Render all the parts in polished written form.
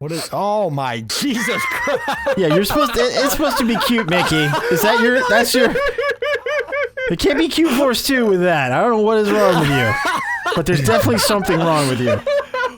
What is? Oh my Jesus Christ! Yeah, you're supposed to. It's supposed to be cute, Mickey. Is that your? That's your. It can't be Cute Force 2 with that. I don't know what is wrong with you, but there's definitely something wrong with you.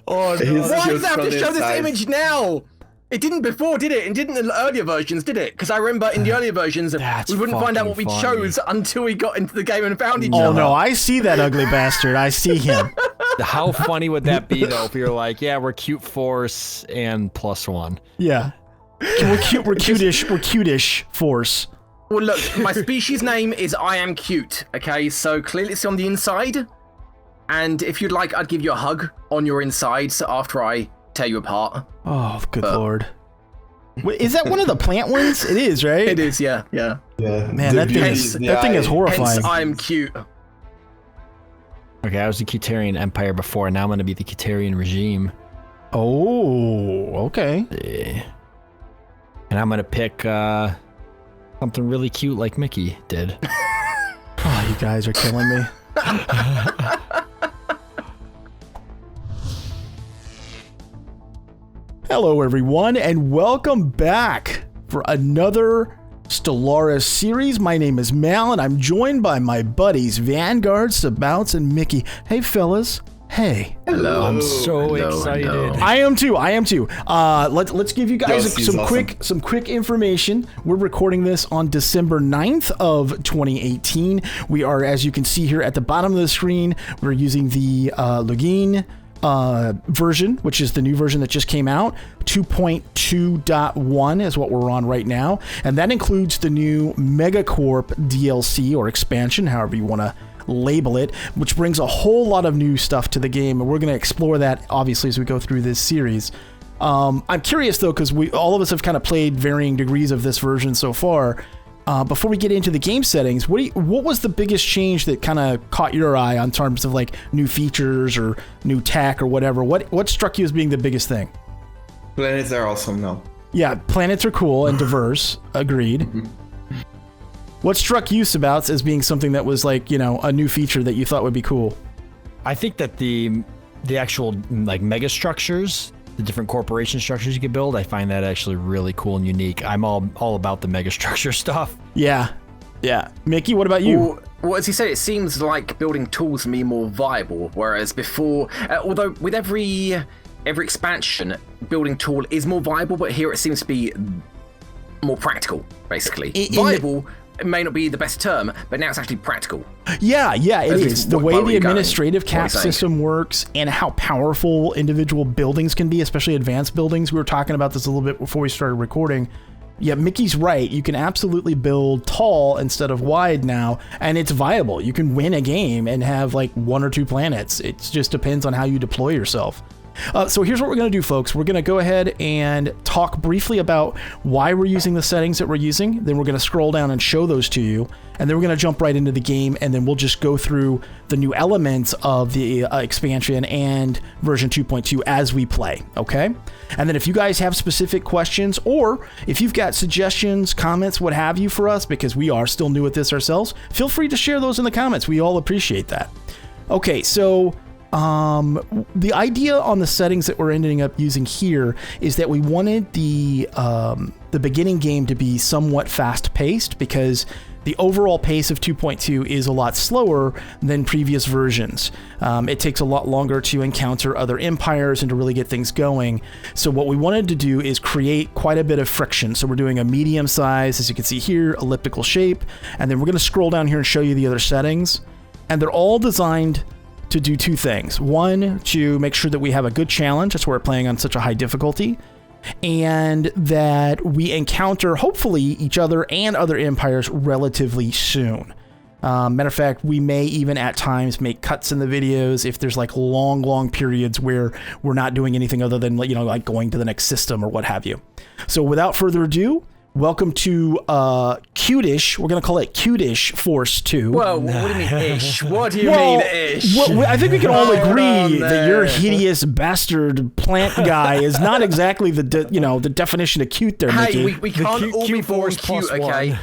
Oh no! Why does it have to show this image now? It didn't before, did it? It didn't in the earlier versions, did it? Because I remember in the earlier versions, we wouldn't find out what we chose until we got into the game and found each other. Oh no, I see that ugly bastard. I see him. How funny would that be though if you're like, yeah, we're Cute Force and +1. Yeah. We're cute. We're cutish. We're cutish Force. Well, look, my species name is I am cute. Okay, so clearly it's on the inside. And if you'd like, I'd give you a hug on your insides after I tear you apart. Oh, good lord. Wait, is that one of the plant ones? It is, right? It is, yeah. Man, that thing is horrifying. Hence, I'm cute. Okay, I was the Cutarian Empire before, and now I'm going to be the Cutarian regime. Oh, okay. Yeah. And I'm going to pick something really cute like Mickey did. Oh, you guys are killing me. Hello, everyone, and welcome back for another Stellaris series. My name is Mal, and I'm joined by my buddies Vanguard, Sabouts, and Mickey. Hey, fellas. Hey. Hello. I'm so excited. I am too. Let's give you guys some quick information. We're recording this on December 9th of 2018. We are, as you can see here at the bottom of the screen, we're using the Login version, which is the new version that just came out. 2.2.1 is what we're on right now, and that includes the new Megacorp DLC or expansion, however you want to label it, which brings a whole lot of new stuff to the game, and we're going to explore that obviously as we go through this series. I'm curious though, because all of us have kind of played varying degrees of this version so far. Before we get into the game settings, what was the biggest change that kind of caught your eye on terms of like new features or new tech or whatever? What struck you as being the biggest thing? Planets are awesome now. Yeah, planets are cool and diverse. Agreed. What struck you, Sabouts, as being something that was like, you know, a new feature that you thought would be cool? I think that the actual like mega structures, the different corporation structures you could build, I find that actually really cool and unique. I'm all about the mega structure stuff. Yeah. Mickey, what about you? Well, as you say, it seems like building tools to me more viable, whereas before, although with every expansion, building tool is more viable, but here it seems to be more practical, basically. Viable. It may not be the best term, but now it's actually practical. Yeah, it is. The way the administrative cap system works and how powerful individual buildings can be, especially advanced buildings. We were talking about this a little bit before we started recording. Yeah, Mickey's right. You can absolutely build tall instead of wide now, and it's viable. You can win a game and have like 1 or 2 planets. It just depends on how you deploy yourself. So here's what we're going to do, folks. We're going to go ahead and talk briefly about why we're using the settings that we're using. Then we're going to scroll down and show those to you. And then we're going to jump right into the game, and then we'll just go through the new elements of the expansion and version 2.2 as we play, okay? And then if you guys have specific questions, or if you've got suggestions, comments, what have you for us, because we are still new at this ourselves, feel free to share those in the comments. We all appreciate that. Okay, so the idea on the settings that we're ending up using here is that we wanted the beginning game to be somewhat fast-paced, because the overall pace of 2.2 is a lot slower than previous versions. It takes a lot longer to encounter other empires and to really get things going. So what we wanted to do is create quite a bit of friction. So we're doing a medium size, as you can see here, elliptical shape, and then we're going to scroll down here and show you the other settings. And they're all designed to do 2 things. One, to make sure that we have a good challenge. That's why we're playing on such a high difficulty. And that we encounter, hopefully, each other and other empires relatively soon. Matter of fact, we may even at times make cuts in the videos if there's like long periods where we're not doing anything other than, you know, like going to the next system or what have you. So without further ado, welcome to Cutish. We're going to call it Cutish Force 2. Whoa, what do you mean ish? What do you mean ish? Well, I think we can all agree that your hideous bastard plant guy is not exactly the definition of cute there, Mickey. Hey, we can't all be born cute, okay?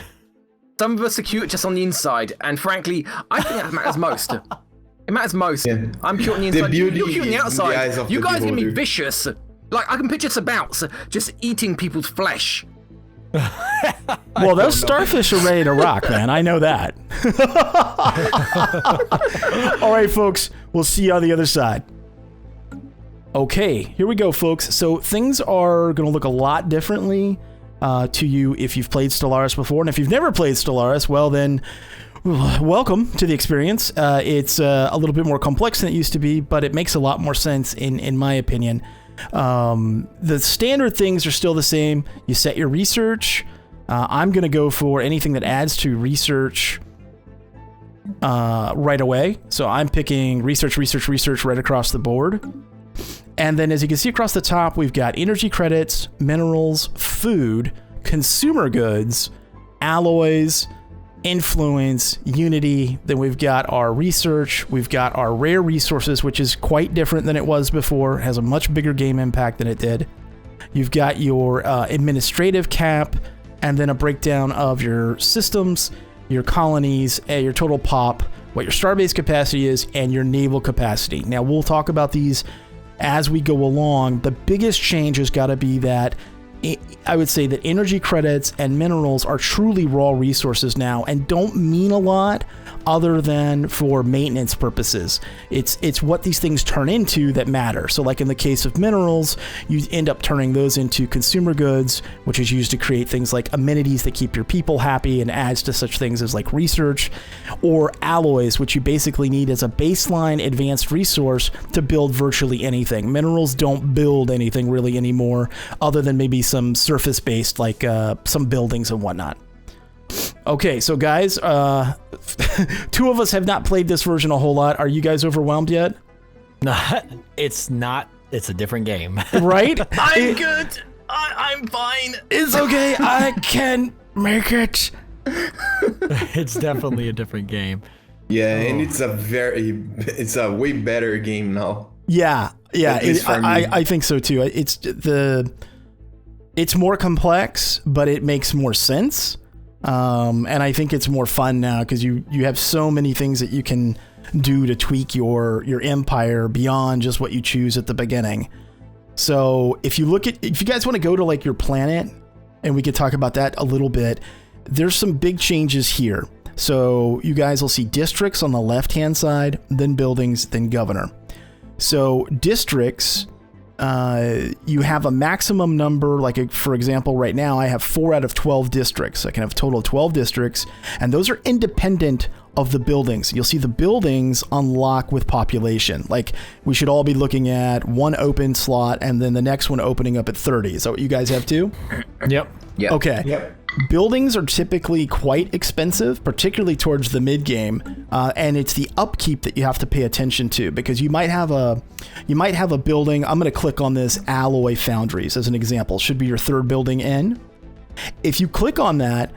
Some of us are cute just on the inside, and frankly, I think that matters most. It matters most. Yeah. I'm cute on the inside. You're cute on the outside. You guys are going to be vicious. Like, I can picture Sabouts just eating people's flesh. Well, those starfish are ready to rock, man. I know that. All right, folks. We'll see you on the other side. Okay, here we go, folks. So things are going to look a lot differently to you if you've played Stellaris before. And if you've never played Stellaris, well, then welcome to the experience. It's a little bit more complex than it used to be, but it makes a lot more sense in my opinion. The standard things are still the same. You set your research. I'm going to go for anything that adds to research right away. So I'm picking research right across the board. And then as you can see across the top, we've got energy credits, minerals, food, consumer goods, alloys, influence, unity. Then we've got our research. We've got our rare resources, which is quite different than it was before. It has a much bigger game impact than it did. You've got your administrative cap, and then a breakdown of your systems, your colonies, your total pop, what your starbase capacity is, and your naval capacity. Now, we'll talk about these as we go along. The biggest change has got to be that I would say that energy credits and minerals are truly raw resources now and don't mean a lot other than for maintenance purposes. It's what these things turn into that matter. So like in the case of minerals, you end up turning those into consumer goods, which is used to create things like amenities that keep your people happy and adds to such things as like research, or alloys, which you basically need as a baseline advanced resource to build virtually anything. Minerals don't build anything really anymore other than maybe some surface based like some buildings and whatnot. Okay, so guys, two of us have not played this version a whole lot. Are you guys overwhelmed yet? No, it's not. It's a different game. Right? I'm good. I'm fine. It's okay. I can make it. It's definitely a different game. Yeah, and it's a way better game now. Yeah. I think so too. It's more complex, but it makes more sense. And I think it's more fun now because you have so many things that you can do to tweak your empire beyond just what you choose at the beginning. So if you guys want to go to like your planet, and we could talk about that a little bit, there's some big changes here. So you guys will see districts on the left-hand side, then buildings, then governor. So districts, you have a maximum number, like for example, right now I have 4 out of 12 districts. I can have a total of 12 districts, and those are independent of the buildings. You'll see the buildings unlock with population. Like we should all be looking at one open slot and then the next one opening up at 30. Is that what you guys have too? Yep. Okay. Yep. Buildings are typically quite expensive, particularly towards the mid game, and it's the upkeep that you have to pay attention to, because you might have a building. I'm going to click on this alloy foundries as an example. Should be your third building in. If you click on that,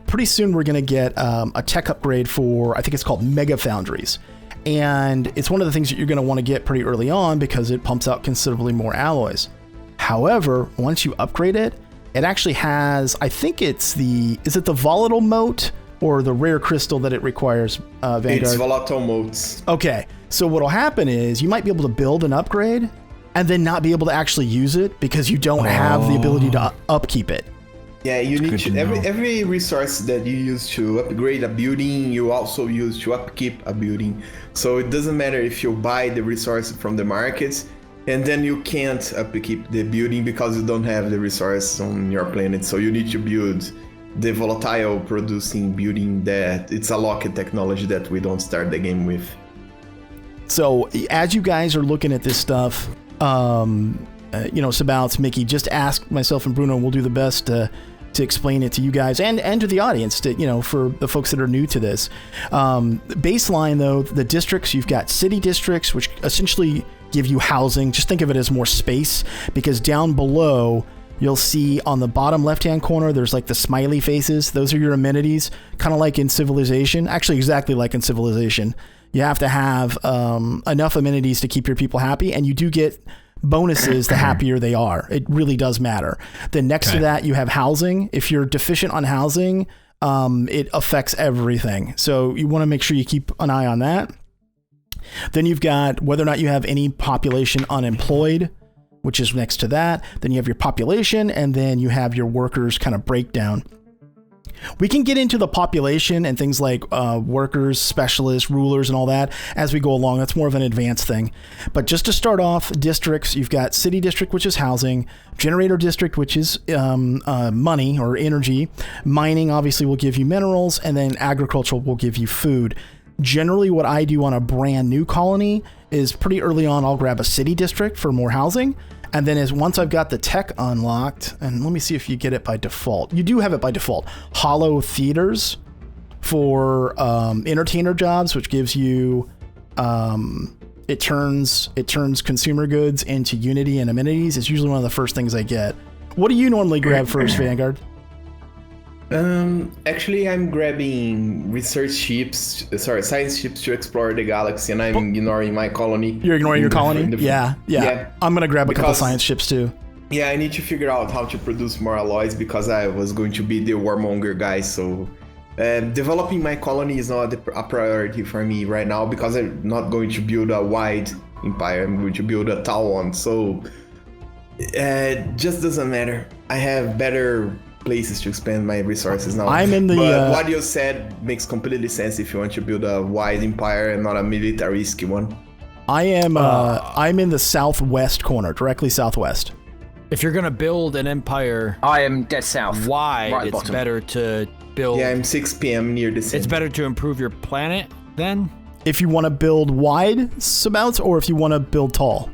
pretty soon we're going to get a tech upgrade for, I think it's called Mega Foundries, and it's one of the things that you're going to want to get pretty early on because it pumps out considerably more alloys. However, once you upgrade it, it actually has, I think is it the volatile mote or the rare crystal that it requires, Vanguard? It's volatile motes. Okay, so what'll happen is you might be able to build an upgrade and then not be able to actually use it because you don't have the ability to upkeep it. Yeah, you need to every resource that you use to upgrade a building, you also use to upkeep a building. So it doesn't matter if you buy the resource from the markets, and then you can't upkeep the building because you don't have the resource on your planet. So you need to build the volatile producing building that it's a locked technology that we don't start the game with. So as you guys are looking at this stuff, Sabouts, Mickey, just ask myself and Bruno, and we'll do the best to explain it to you guys and to the audience, for the folks that are new to this. Baseline though, the districts, you've got city districts, which essentially give you housing. Just think of it as more space, because down below you'll see on the bottom left-hand corner, there's like the smiley faces. Those are your amenities, kind of like in Civilization. Actually, exactly like in Civilization. You have to have enough amenities to keep your people happy, and you do get bonuses the happier they are. It really does matter. Then next to that, you have housing. If you're deficient on housing, it affects everything. So you want to make sure you keep an eye on that. Then you've got whether or not you have any population unemployed. which is next to that. Then you have your population, and then you have your workers kind of breakdown. We can get into the population and things like workers, specialists, rulers, and all that as we go along. That's more of an advanced thing. But just to start off, districts, you've got city district, which is housing, generator district, which is money or energy, mining obviously will give you minerals, and then agricultural will give you food. Generally, what I do on a brand new colony is pretty early on, I'll grab a city district for more housing. And then once I've got the tech unlocked, and let me see if you get it by default. You do have it by default. Hollow theaters for entertainer jobs, which gives you, it turns consumer goods into Unity and amenities. It's usually one of the first things I get. What do you normally grab first, Vanguard? Actually, I'm grabbing science ships to explore the galaxy, and I'm ignoring my colony. You're ignoring your colony? Yeah. I'm going to grab a couple science ships too. Yeah, I need to figure out how to produce more alloys because I was going to be the warmonger guy, so developing my colony is not a priority for me right now because I'm not going to build a wide empire. I'm going to build a tall one, so it just doesn't matter. I have better places to expand my resources now. But what you said makes completely sense if you want to build a wide empire and not a militaristic one. I'm in the southwest corner, directly southwest. If you're gonna build an empire, I am dead south. Wide, right it's better to build. Yeah, I'm 6 p.m. near the center. It's better to improve your planet then. If you want to build wide amounts, or if you want to build tall.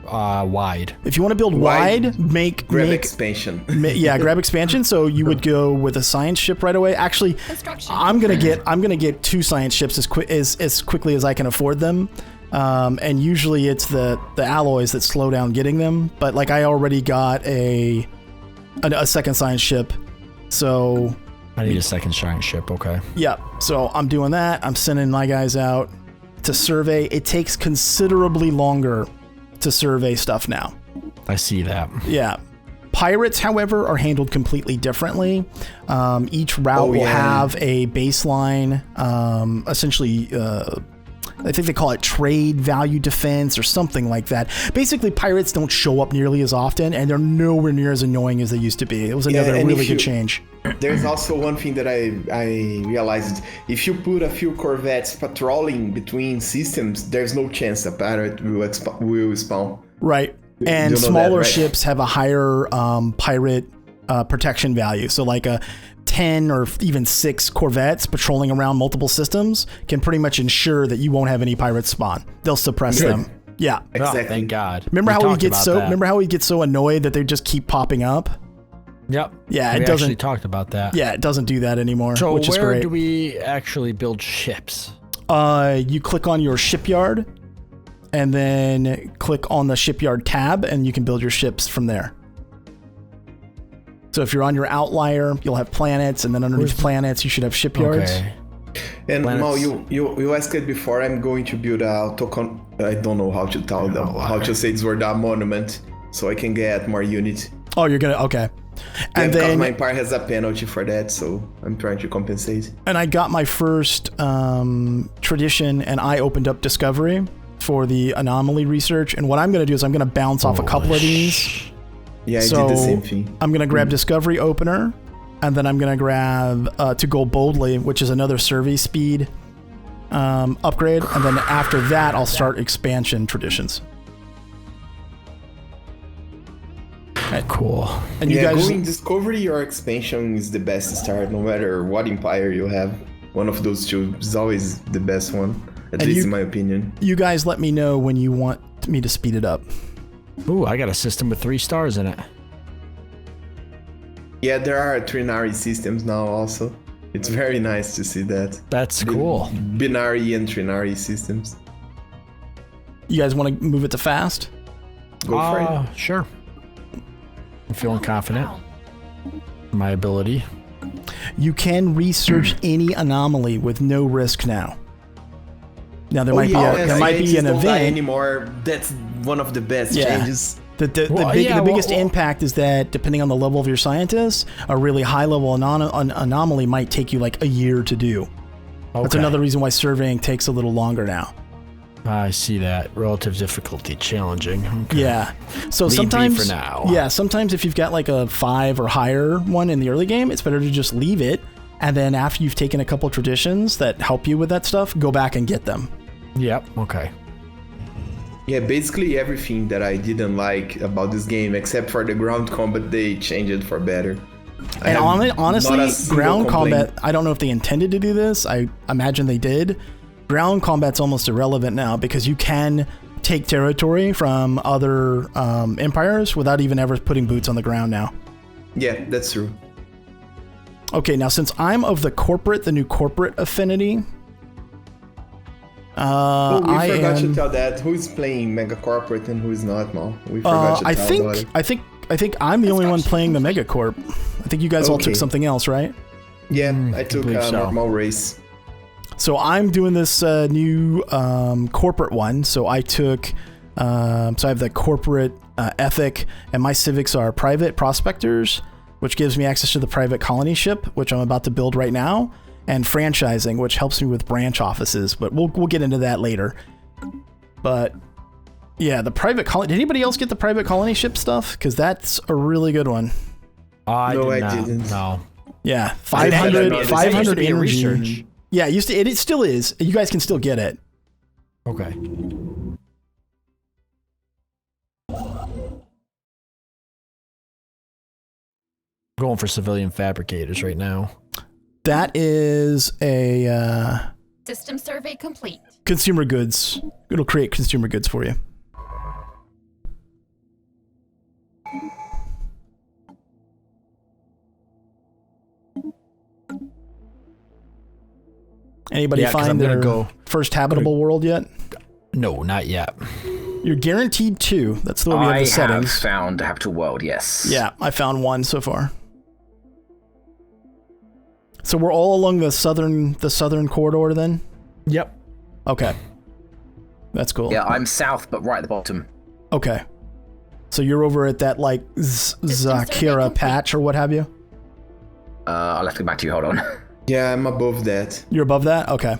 Wide. If you want to build wide, grab expansion. Grab expansion. So you would go with a science ship right away. Actually, I'm gonna get 2 science ships as quickly as I can afford them. And usually it's the alloys that slow down getting them. But like I already got a second science ship, so I need a second science ship. Okay. Yeah. So I'm doing that. I'm sending my guys out to survey. It takes considerably longer to survey stuff now. I see that. Yeah. Pirates, however, are handled completely differently. Each route will have a baseline, essentially, I think they call it trade value defense or something like that. Basically, pirates don't show up nearly as often, and they're nowhere near as annoying as they used to be. It was another really good change. There's also one thing that I realized. If you put a few corvettes patrolling between systems, there's no chance a pirate will spawn. Right. And smaller ships have a higher pirate protection value. So like a 10 or even 6 corvettes patrolling around multiple systems can pretty much ensure that you won't have any pirates spawn. They'll suppress them. Yeah. Exactly. Oh, thank God. Remember how he gets so annoyed that they just keep popping up? Yep. Yeah, we actually talked about that. Yeah, it doesn't do that anymore, which is great. So where do we actually build ships? You click on your shipyard and then click on the shipyard tab and you can build your ships from there. So if you're on your outlier, you'll have planets, and then underneath planets, you should have shipyards. Okay. And Mo, you asked it before. I'm going to build a token. I don't know how to tell them how to say this word. A monument, so I can get more units. Oh, you're gonna okay. And then my empire has a penalty for that, so I'm trying to compensate. And I got my first tradition, and I opened up discovery for the anomaly research. And what I'm gonna do is I'm gonna bounce off a couple of these. Yeah, I did the same thing. I'm going to grab Discovery Opener, and then I'm going to grab To Go Boldly, which is another survey speed upgrade. And then after that, I'll start expansion traditions. Cool. And you guys, going Discovery or expansion is the best start, no matter what empire you have. One of those two is always the best one, at least in my opinion. You guys let me know when you want me to speed it up. Ooh, I got a system with 3 stars in it. Yeah, there are trinary systems now also. It's very nice to see that. That's cool. Binary and trinary systems. You guys want to move it to fast? Go for it. Sure. I'm feeling confident in my ability. You can research any anomaly with no risk now. Now there might be an event. Die anymore. That's one of the best changes. The biggest impact is that depending on the level of your scientists, a really high level anomaly might take you like a year to do. Okay. That's another reason why surveying takes a little longer now. I see that. Relative difficulty challenging. Okay. Yeah. So Leave sometimes, B for now. Yeah, sometimes if you've got like a 5 or higher one in the early game, it's better to just leave it. And then after you've taken a couple traditions that help you with that stuff, go back and get them. Yep. Okay. Yeah, basically everything that I didn't like about this game, except for the ground combat, they changed it for better. And honestly, ground combat, I don't know if they intended to do this. I imagine they did. Ground combat's almost irrelevant now because you can take territory from other empires without even ever putting boots on the ground now. Yeah, that's true. Okay, now since I'm of the new corporate affinity, we forgot to tell that who's playing Megacorp and who's not, Mal. We forgot to tell about it. I think I'm the only one playing the Megacorp. I think you guys all took something else, right? Yeah, I took a normal race. So I'm doing this new corporate one. So I took, so I have the corporate ethic, and my civics are private prospectors, which gives me access to the private colony ship, which I'm about to build right now, and franchising, which helps me with branch offices. But we'll get into that later. But yeah, the private colony. Did anybody else get the private colony ship stuff? Because that's a really good one. I didn't. No. Yeah, 500 energy. Research. Yeah, it still is. You guys can still get it. Okay. Going for civilian fabricators right now. That is a system survey complete. Consumer goods. It'll create consumer goods for you. Anybody find their first habitable world yet? No, not yet. You're guaranteed 2. That's the way we have the settings. I have found a habitable world, yes. Yeah, I found 1 so far. So we're all along the southern corridor then? Yep. Okay. That's cool. Yeah, I'm south, but right at the bottom. Okay. So you're over at that like Zakira patch or what have you? I'll have to go back to you. Hold on. Yeah, I'm above that. You're above that? Okay.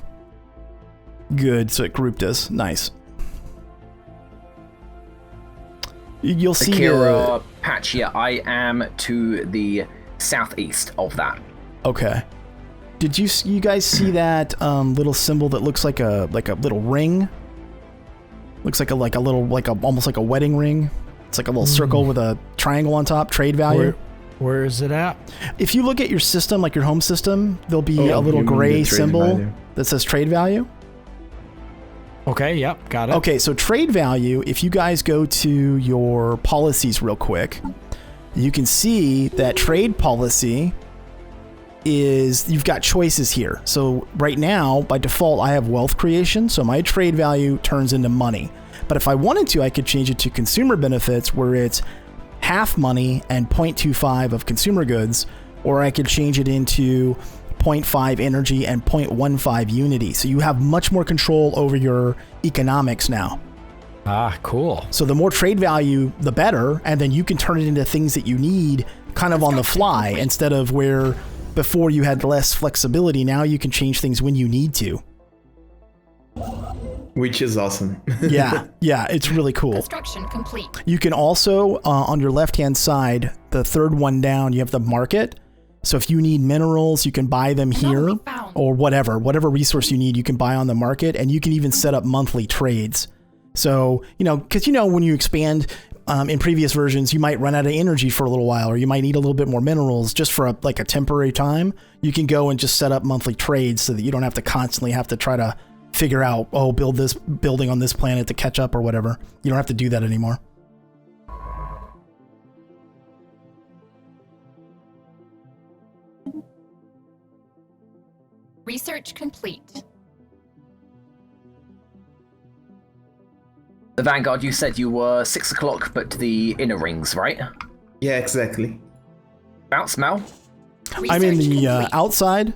Good. So it grouped us. Nice. You'll see the patch. Yeah, I am to the southeast of that. Okay. Did you guys see that little symbol that looks like a little ring? Looks like almost like a wedding ring. It's like a little circle with a triangle on top. Trade value. Where is it at? If you look at your system, like your home system, there'll be a little gray symbol that says trade value. Okay, yep, got it. Okay, so trade value, if you guys go to your policies real quick, you can see that trade policy is, you've got choices here. So right now, by default, I have wealth creation, so my trade value turns into money. But if I wanted to, I could change it to consumer benefits, where it's half money and 0.25 of consumer goods, or I could change it into 0.5 energy and 0.15 unity. So you have much more control over your economics now. Ah, cool. So the more trade value, the better, and then you can turn it into things that you need kind of on the fly, instead of where before you had less flexibility. Now you can change things when you need to. Which is awesome. Yeah, it's really cool. Construction complete. You can also, on your left-hand side, the third one down, you have the market. So if you need minerals, you can buy them here, or whatever resource you need, you can buy on the market, and you can even set up monthly trades. So, because when you expand in previous versions, you might run out of energy for a little while, or you might need a little bit more minerals just for a temporary time. You can go and just set up monthly trades so that you don't have to constantly have to try to figure out, build this building on this planet to catch up or whatever. You don't have to do that anymore. Research complete. The Vanguard, you said you were 6 o'clock, but the inner rings, right? Yeah, exactly. About smell? I'm in the outside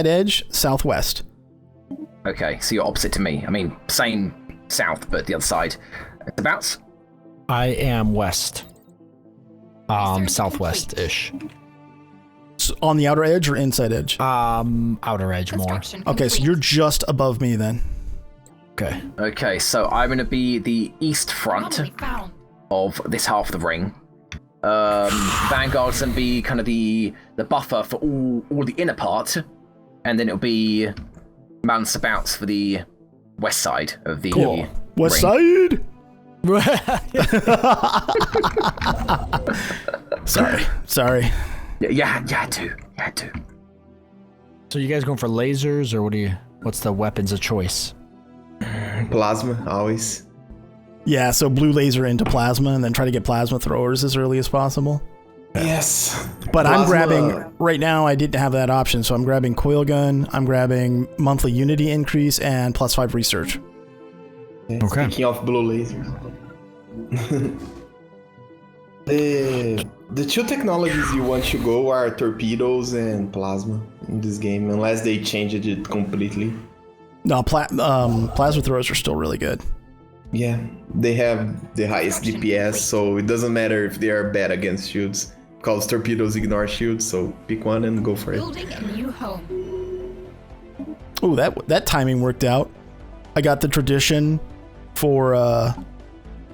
edge, southwest. Okay, so you're opposite to me. I mean, same south, but the other side. Abouts? I am west. Southwest-ish. So on the outer edge or inside edge? Outer edge more. Okay, so you're just above me then. Okay. Okay, so I'm going to be the east front Anomaly found. of this half of the ring. Vanguard's going to be kind of the buffer for all the inner part, and then it'll be Mountain Sabouts for the west side of the Cool. West ring. Side. Sorry. Yeah, you had to. So you guys going for lasers, or what's the weapons of choice? Plasma, always. Yeah, so blue laser into plasma, and then try to get plasma throwers as early as possible. Yes. But I'm Plasma- grabbing, right now I didn't have that option, so I'm grabbing coil gun, I'm grabbing monthly unity increase, and +5 research. Okay. Speaking of blue lasers. The two technologies you want to go are torpedoes and plasma in this game, unless they changed it completely. No, plasma throwers are still really good. Yeah, they have the highest DPS, so it doesn't matter if they are bad against shields, because torpedoes ignore shields, so pick one and go for it. Building a new home. Ooh, that timing worked out. I got the tradition for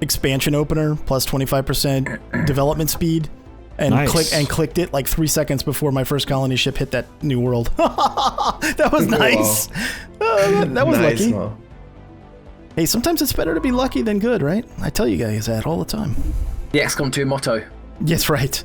expansion opener plus 25% development speed, and Nice. clicked it like 3 seconds before my first colony ship hit that new world. That was nice. That was Nice, lucky. man. Hey, sometimes it's better to be lucky than good, right? I tell you guys that all the time. The XCOM 2 motto. Yes, right.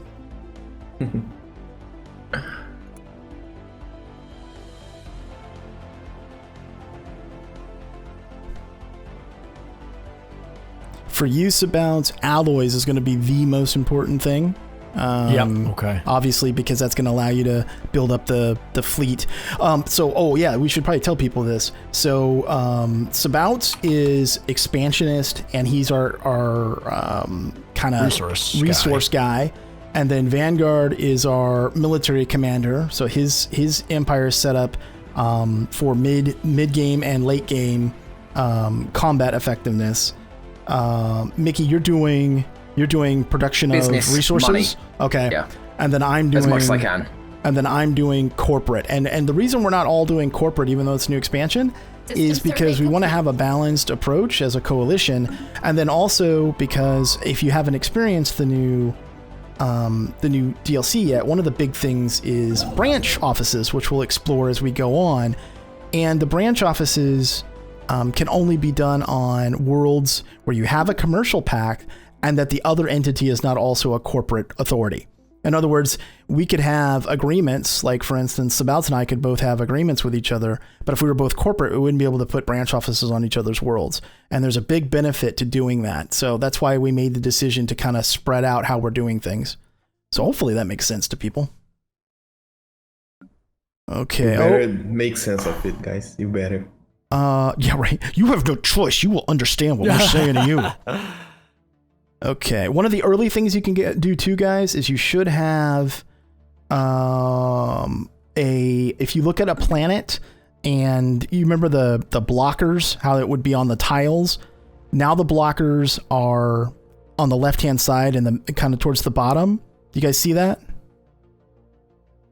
For you, Sabouts, alloys is going to be the most important thing. Okay. Obviously, because that's going to allow you to build up the fleet. We should probably tell people this. So, Sabouts is expansionist, and he's our kind of resource guy. And then Vanguard is our military commander. So his empire is set up for mid game and late game combat effectiveness. Mickey, you're doing production Business, of resources. money. Okay. Yeah. And then I'm doing As much as I can. And then I'm doing corporate. And the reason we're not all doing corporate, even though it's a new expansion, is because we want to have a balanced approach as a coalition. And then also because if you haven't experienced the new DLC yet, one of the big things is branch offices, which we'll explore as we go on. And the branch offices can only be done on worlds where you have a commercial pact and that the other entity is not also a corporate authority. In other words, we could have agreements, like for instance, Sabouts and I could both have agreements with each other, but if we were both corporate, we wouldn't be able to put branch offices on each other's worlds. And there's a big benefit to doing that. So that's why we made the decision to kind of spread out how we're doing things. So hopefully that makes sense to people. Okay. You better make sense of it, guys. You better. Yeah, right. You have no choice. You will understand what we're saying to you. Okay. One of the early things you can do too, guys, is you should have if you look at a planet and you remember the blockers, how it would be on the tiles. Now the blockers are on the left-hand side and the kind of towards the bottom. You guys see that? Yep.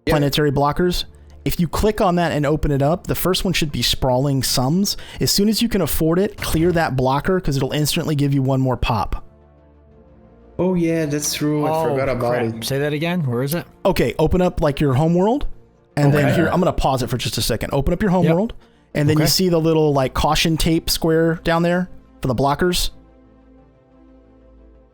Planetary blockers. If you click on that and open it up, the first one should be Sprawling Sums. As soon as you can afford it, clear that blocker because it'll instantly give you one more pop. Oh yeah, that's true. I forgot about it. Say that again. Where is it? Okay, open up like your home world. And then here, I'm going to pause it for just a second. Open up your home world. And then you see the little like caution tape square down there for the blockers.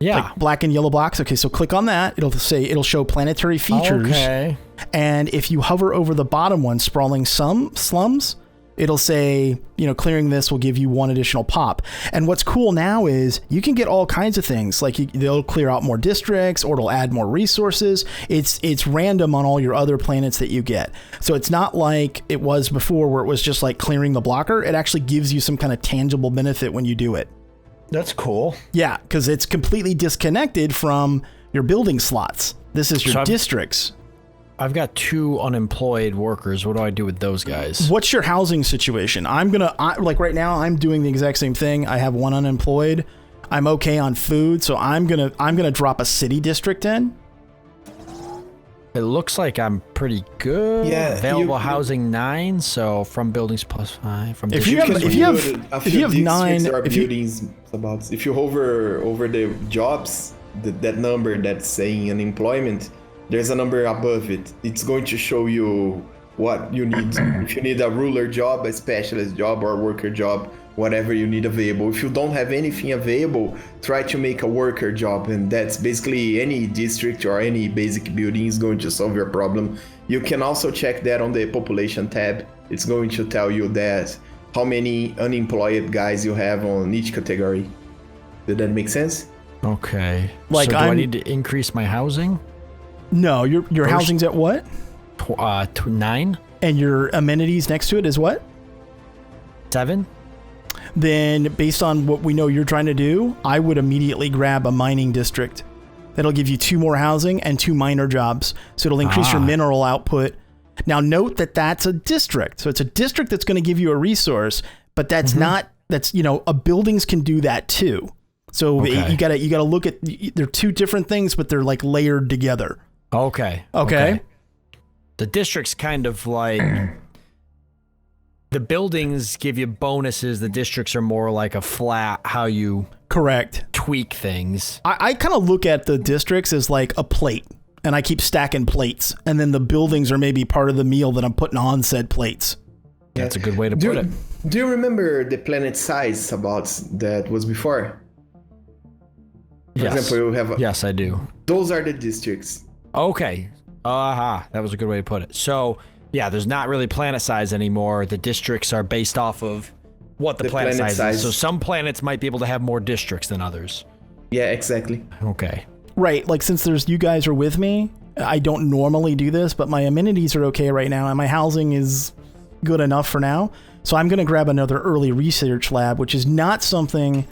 Yeah. Like black and yellow blocks. Okay, so click on that. It'll show planetary features. Okay. And if you hover over the bottom one, Sprawling Slums, it'll say, clearing this will give you one additional pop. And what's cool now is you can get all kinds of things. Like they'll clear out more districts or it'll add more resources. It's random on all your other planets that you get. So it's not like it was before where it was just like clearing the blocker. It actually gives you some kind of tangible benefit when you do it. That's cool. Yeah, because it's completely disconnected from your building slots. This is your districts. I've got 2 unemployed workers. What do I do with those guys? What's your housing situation? Like right now, I'm doing the exact same thing. I have 1 unemployed. I'm okay on food, so I'm gonna drop a city district in. It looks like I'm pretty good. Yeah, Available housing 9, so from buildings +5. From if you have 9 buildings about if you hover over the jobs, that number that's saying unemployment, there's a number above it. It's going to show you what you need. If you need a ruler job, a specialist job, or a worker job, whatever you need available. If you don't have anything available, try to make a worker job, and that's basically any district or any basic building is going to solve your problem. You can also check that on the population tab. It's going to tell you that how many unemployed guys you have on each category. Did that make sense? Okay. Like, so do I need to increase my housing? No, your housing's at what? 9. And your amenities next to it is what? 7. Then based on what we know you're trying to do, I would immediately grab a mining district. That'll give you 2 more housing and 2 miner jobs. So it'll increase your mineral output. Now note that that's a district. So it's a district that's going to give you a resource, but that's buildings can do that too. So you gotta look at, they're 2 different things, but they're like layered together. Okay. The district's kind of like, the buildings give you bonuses. The districts are more like a flat, how you tweak things. I kind of look at the districts as like a plate, and I keep stacking plates, and then the buildings are maybe part of the meal that I'm putting on said plates. That's a good way to put it. Do you remember the planet size about that was before? For example, you have yes, I do. Those are the districts. Okay. That was a good way to put it. So, yeah, there's not really planet size anymore. The districts are based off of what the planet size is. So some planets might be able to have more districts than others. Yeah, exactly. Okay. Right, like since you guys are with me, I don't normally do this, but my amenities are okay right now, and my housing is good enough for now. So I'm going to grab another early research lab, which is not something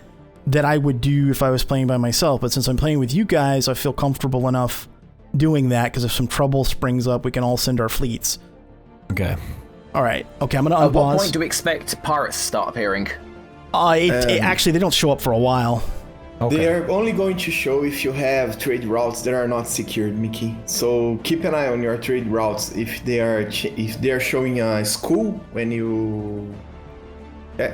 that I would do if I was playing by myself. But since I'm playing with you guys, I feel comfortable enough doing that, because if some trouble springs up, we can all send our fleets. Okay. All right. Okay, I'm going to unpause. At what point do we expect pirates to start appearing? Actually, they don't show up for a while. Okay. They are only going to show if you have trade routes that are not secured, Mickey. So keep an eye on your trade routes. If they are showing a school when you...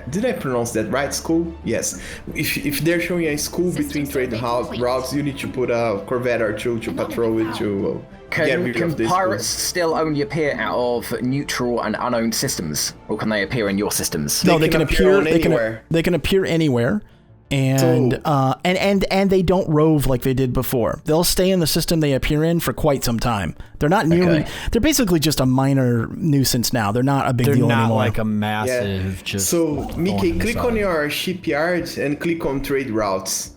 did I pronounce that right? School? Yes. If they're showing a school between trade routes, you need to put a corvette or 2 to patrol it to get rid of this. Can pirates still only appear out of neutral and unowned systems, or can they appear in your systems? No, they can appear anywhere. They can appear anywhere. And they don't rove like they did before. They'll stay in the system they appear in for quite some time. They're not nearly. Okay. They're basically just a minor nuisance now. They're not a big deal anymore. They're not like a massive. Yeah. So Mickey, click on your shipyard and click on trade routes.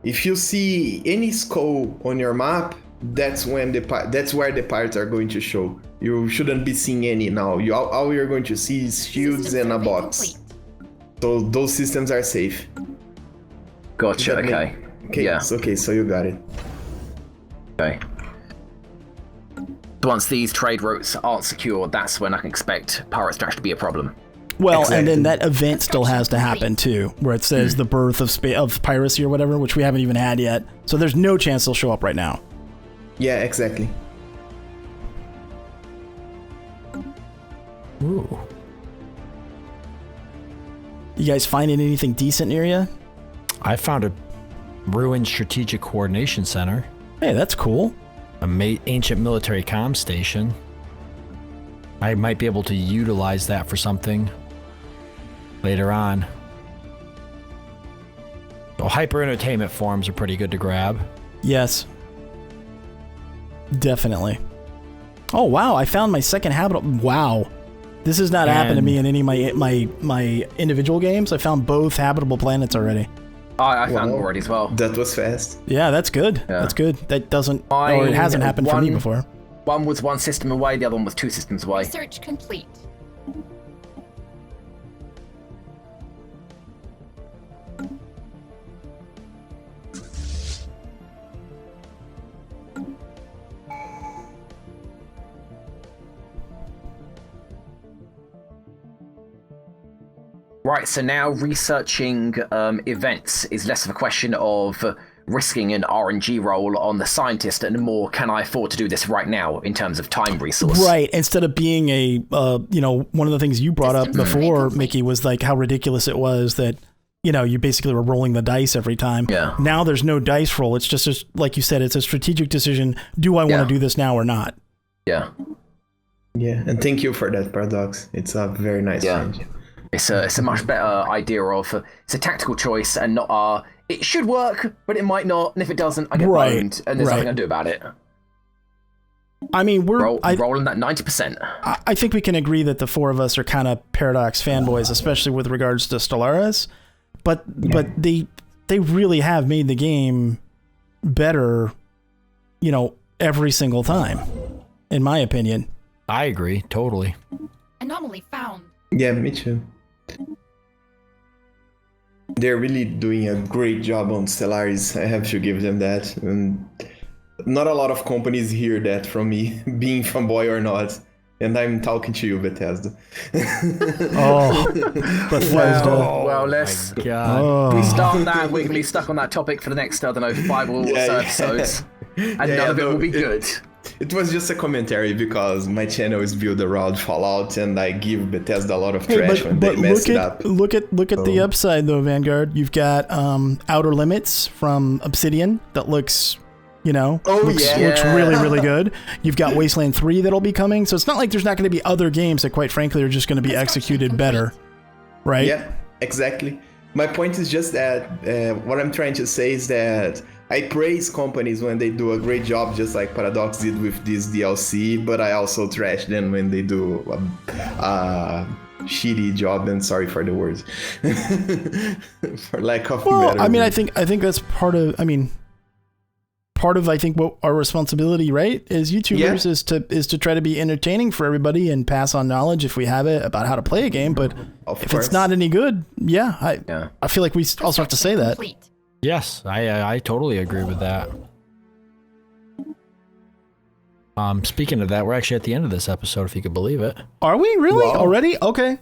If you see any skull on your map, that's where the pirates are going to show. You shouldn't be seeing any now. All you're going to see is shields and a box. So those systems are safe. Gotcha, okay. Yeah. Okay, so you got it. Okay. Once these trade routes aren't secure, that's when I can expect pirates to actually be a problem. Well, exactly. And then that event still has to happen too, where it says the birth of piracy or whatever, which we haven't even had yet. So there's no chance they'll show up right now. Yeah, exactly. Ooh. You guys finding anything decent near you? I found a ruined strategic coordination center. Hey, that's cool. Ancient military comm station. I might be able to utilize that for something later on. So hyper entertainment forums are pretty good to grab. Yes. Definitely. Oh, wow. I found my second habitable. Wow. This has not happened to me in any of my individual games. I found both habitable planets already. I found them already as well. That was fast. Yeah, that's good. Yeah. That's good. That doesn't, or it hasn't happened for me before. One was 1 system away, the other one was 2 systems away. Research complete. Right, so now researching events is less of a question of risking an RNG roll on the scientist and more, can I afford to do this right now in terms of time resource? Right. Instead of being a, one of the things you brought up before, Mickey, was like how ridiculous it was that, you basically were rolling the dice every time. Yeah. Now there's no dice roll. It's just, like you said, it's a strategic decision. Do I want to do this now or not? Yeah. Yeah. And thank you for that, Paradox. It's a very nice change. It's a much better idea of it's a tactical choice and not it should work, but it might not. And if it doesn't, I get boned and there's nothing I can do about it. I mean, rolling that 90%. I think we can agree that the four of us are kind of Paradox fanboys, especially with regards to Stellaris. But they really have made the game better, every single time, in my opinion. I agree, totally. Anomaly found. Yeah, me too. They're really doing a great job on Stellaris. I have to give them that. And not a lot of companies hear that from me, being fanboy or not. And I'm talking to you, Bethesda. Bethesda. Well, let's we start that. We're going to be stuck on that topic for the next, 5 or so episodes. And none of it will be good. It was just a commentary because my channel is built around Fallout and I give Bethesda a lot of trash when they mess it up. Look at the upside though, Vanguard. You've got Outer Limits from Obsidian that looks looks really, really good. You've got Wasteland 3 that'll be coming. So it's not like there's not going to be other games that quite frankly are just going to be executed better. Right? Yeah, exactly. My point is just that what I'm trying to say is that I praise companies when they do a great job, just like Paradox did with this DLC, but I also trash them when they do a shitty job, and sorry for the words. For lack of better. I mean, I think that's part of I think what our responsibility, right, as YouTubers is to try to be entertaining for everybody and pass on knowledge if we have it about how to play a game. But if it's not any good, I feel like we also have to say that. Yes, I totally agree with that. Speaking of that, we're actually at the end of this episode, if you could believe it. Are we really already? Okay.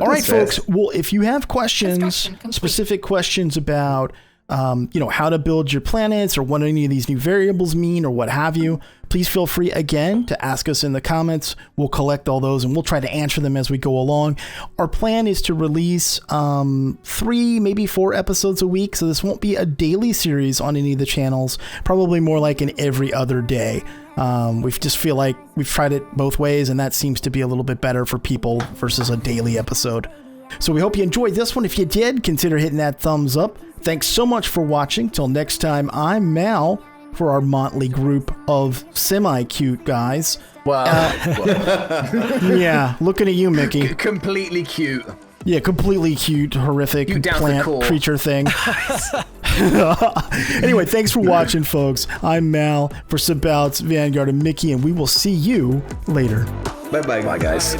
All right, folks. Well, if you have questions, specific questions about how to build your planets or what any of these new variables mean or what have you, please feel free again to ask us in the comments. We'll collect all those and we'll try to answer them as we go along. Our plan is to release 3, maybe 4 episodes a week. So this won't be a daily series on any of the channels, probably more like an every other day. We just feel like we've tried it both ways and that seems to be a little bit better for people versus a daily episode. So we hope you enjoyed this one. If you did, consider hitting that thumbs up. Thanks so much for watching. Till next time, I'm Mal for our motley group of semi-cute guys. Wow. Yeah, looking at you, Mickey. Completely cute. Yeah, completely cute, horrific plant creature thing. Anyway, thanks for watching, folks. I'm Mal for Sabouts, Vanguard, and Mickey, and we will see you later. Bye-bye. Bye, guys.